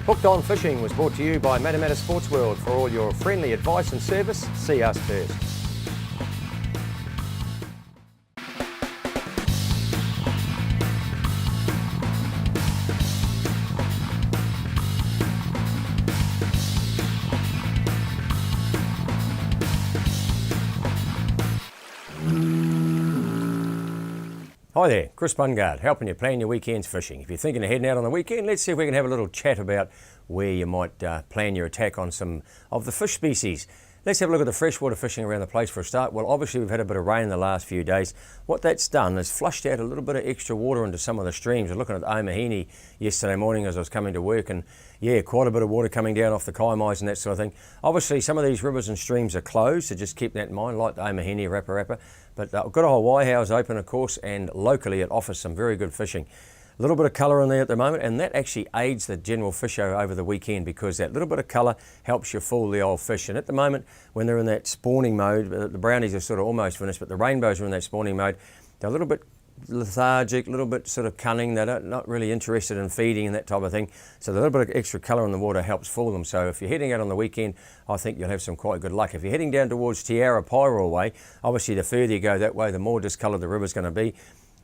Hooked On Fishing was brought to you by Matamata Sports World. For all your friendly advice and service, see us first. Hi there, Chris Bungard, helping you plan your weekend's fishing. If you're thinking of heading out on the weekend, let's see if we can have a little chat about where you might plan your attack on some of the fish species. Let's have a look at the freshwater fishing around the place for a start. Well, obviously we've had a bit of rain in the last few days. What that's done is flushed out a little bit of extra water into some of the streams. I was looking at Omahini yesterday morning as I was coming to work, and yeah, quite a bit of water coming down off the kaimais and that sort of thing. Obviously some of these rivers and streams are closed, so just keep that in mind, like the Omahini, Rapa Rapa. But I've got a whole Waihaus open, of course, and locally it offers some very good fishing. A little bit of colour in there at the moment, and that actually aids the general fisho over the weekend, because that little bit of colour helps you fool the old fish. And at the moment, when they're in that spawning mode, the brownies are sort of almost finished, but the rainbows are in that spawning mode. They're a little bit lethargic, a little bit sort of cunning. They're not really interested in feeding and that type of thing. So the little bit of extra colour in the water helps fool them. So if you're heading out on the weekend, I think you'll have some quite good luck. If you're heading down towards Te Ara Paeroa way, obviously the further you go that way, the more discoloured the river's going to be.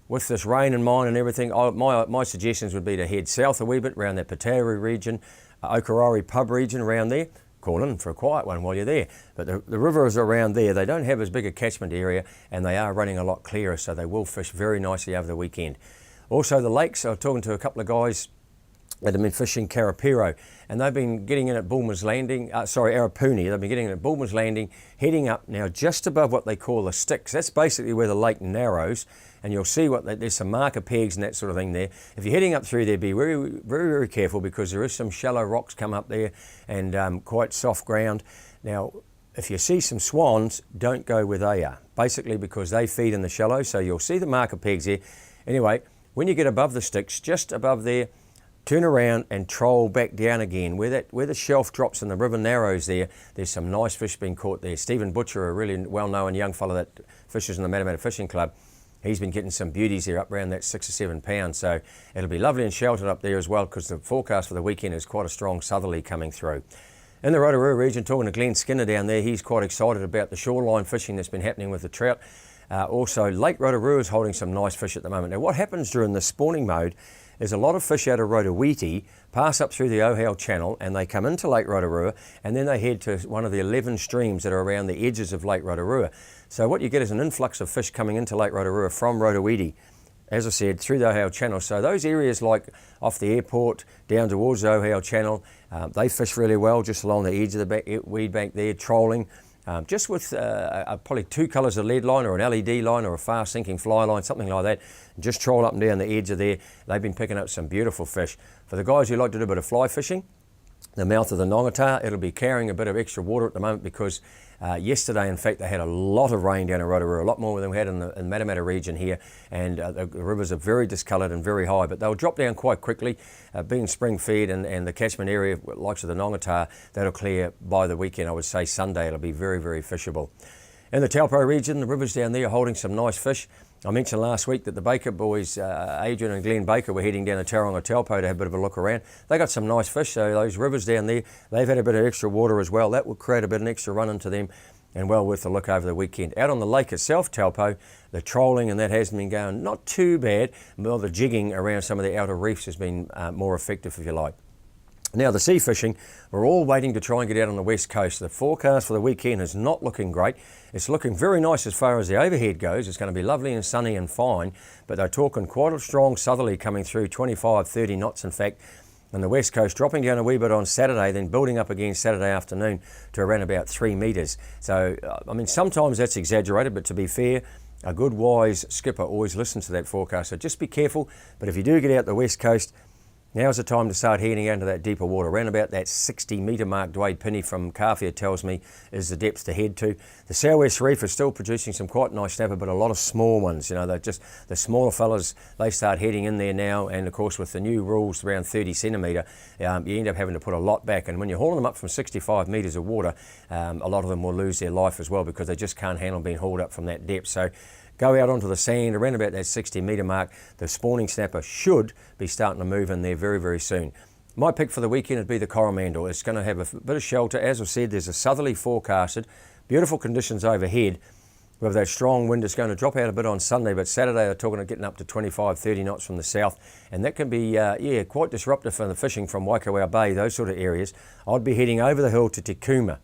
With this rain in mind and everything, my suggestions would be to head south a wee bit around that Patauri region, Okarori pub region around there. Call in for a quiet one while you're there. But the rivers around there, they don't have as big a catchment area, and they are running a lot clearer, so they will fish very nicely over the weekend. Also the lakes, I was talking to a couple of guys that have been fishing Karapiro, and they've been getting in at Bulmer's Landing, Arapuni. They've been getting in at Bulmer's Landing, heading up now just above what they call the sticks. That's basically where the lake narrows, and you'll see there's some marker pegs and that sort of thing there. If you're heading up through there, be very, very, very careful, because there is some shallow rocks come up there and quite soft ground. Now, if you see some swans, don't go where they are, basically because they feed in the shallow, so you'll see the marker pegs here. Anyway, when you get above the sticks, just above there, turn around and troll back down again. Where the shelf drops and the river narrows there's some nice fish being caught there. Stephen Butcher, a really well-known young fella that fishes in the Matamata Fishing Club, he's been getting some beauties there up around that 6 or 7 pounds. So it'll be lovely and sheltered up there as well, because the forecast for the weekend is quite a strong southerly coming through. In the Rotorua region, talking to Glenn Skinner down there, he's quite excited about the shoreline fishing that's been happening with the trout. Also, Lake Rotorua is holding some nice fish at the moment. Now, what happens during the spawning mode is a lot of fish out of Rotowiti pass up through the Ohau Channel, and they come into Lake Rotorua, and then they head to one of the 11 streams that are around the edges of Lake Rotorua. So what you get is an influx of fish coming into Lake Rotorua from Rotowiti, as I said, through the Ohau Channel. So those areas like off the airport down towards the Ohau Channel, they fish really well just along the edge of the weed bank there, trolling. Just with probably 2 colours of lead line or an LED line or a fast sinking fly line, something like that. Just troll up and down the edge of there. They've been picking up some beautiful fish. For the guys who like to do a bit of fly fishing, the mouth of the Nongata, it'll be carrying a bit of extra water at the moment, because yesterday, in fact, they had a lot of rain down in Rotorua, a lot more than we had in the Matamata region here, and the rivers are very discoloured and very high, but they'll drop down quite quickly. Being spring fed and the catchment area, likes of the Nongata, that'll clear by the weekend. I would say Sunday it'll be very, very fishable. In the Taupo region, the rivers down there are holding some nice fish. I mentioned last week that the Baker boys, Adrian and Glenn Baker, were heading down the Tauranga Taupo to have a bit of a look around. They got some nice fish, so those rivers down there, they've had a bit of extra water as well. That will create a bit of an extra run into them, and well worth a look over the weekend. Out on the lake itself, Taupo, the trolling and that has been going not too bad. Well, the jigging around some of the outer reefs has been more effective, if you like. Now, the sea fishing, we're all waiting to try and get out on the west coast. The forecast for the weekend is not looking great. It's looking very nice as far as the overhead goes. It's going to be lovely and sunny and fine, but they're talking quite a strong southerly coming through, 25, 30 knots in fact, on the west coast, dropping down a wee bit on Saturday, then building up again Saturday afternoon to around about 3 metres. So, I mean, sometimes that's exaggerated, but to be fair, a good wise skipper always listens to that forecast. So just be careful, but if you do get out the west coast, now's the time to start heading out into that deeper water. Around about that 60 metre mark, Dwayne Pinney from Carfia tells me is the depth to head to. The Southwest Reef is still producing some quite nice snapper, but a lot of small ones. You know, they're just the smaller fellas, they start heading in there now. And of course, with the new rules around 30 centimetre, you end up having to put a lot back. And when you're hauling them up from 65 metres of water, a lot of them will lose their life as well, because they just can't handle being hauled up from that depth. So go out onto the sand around about that 60 metre mark. The spawning snapper should be starting to move in there very, very soon. My pick for the weekend would be the Coromandel. It's going to have a bit of shelter. As I said, there's a southerly forecasted. Beautiful conditions overhead. With that strong wind, it's going to drop out a bit on Sunday, but Saturday they're talking of getting up to 25, 30 knots from the south, and that can be, quite disruptive for the fishing from Waikowhai Bay, those sort of areas. I'd be heading over the hill to Te Kuma.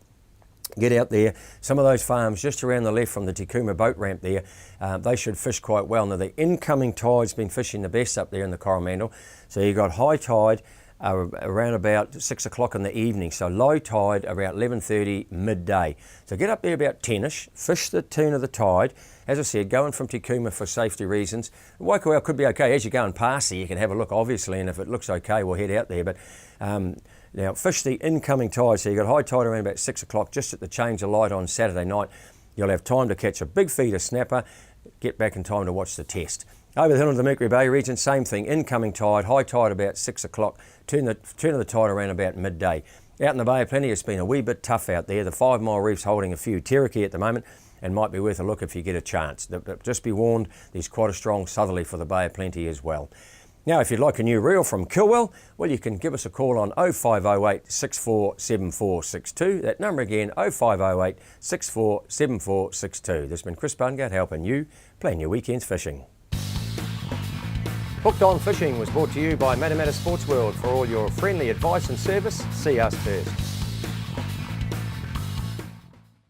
Get out there. Some of those farms just around the left from the Te Kuma boat ramp there, they should fish quite well. Now, the incoming tide's been fishing the best up there in the Coromandel, so you've got high tide around about 6 o'clock in the evening, so low tide about 11:30 midday. So get up there about 10ish, fish the turn of the tide. As I said, going from Te Kuma for safety reasons. Waikowhai could be okay. As you're going past there, you can have a look, obviously, and if it looks okay, we'll head out there. But now, fish the incoming tide, so you've got high tide around about 6 o'clock, just at the change of light on Saturday night. You'll have time to catch a big feeder snapper, get back in time to watch the test. Over the hill into the Mercury Bay region, same thing, incoming tide, high tide about 6 o'clock, turn of the tide around about midday. Out in the Bay of Plenty, it's been a wee bit tough out there. The 5 Mile Reef's holding a few teriki at the moment and might be worth a look if you get a chance. But just be warned, there's quite a strong southerly for the Bay of Plenty as well. Now, if you'd like a new reel from Kilwell, well, you can give us a call on 0508 647462. That number again, 0508 647462. This has been Chris Bungard helping you plan your weekend's fishing. Hooked on Fishing was brought to you by Matamata Sports World. For all your friendly advice and service, see us first.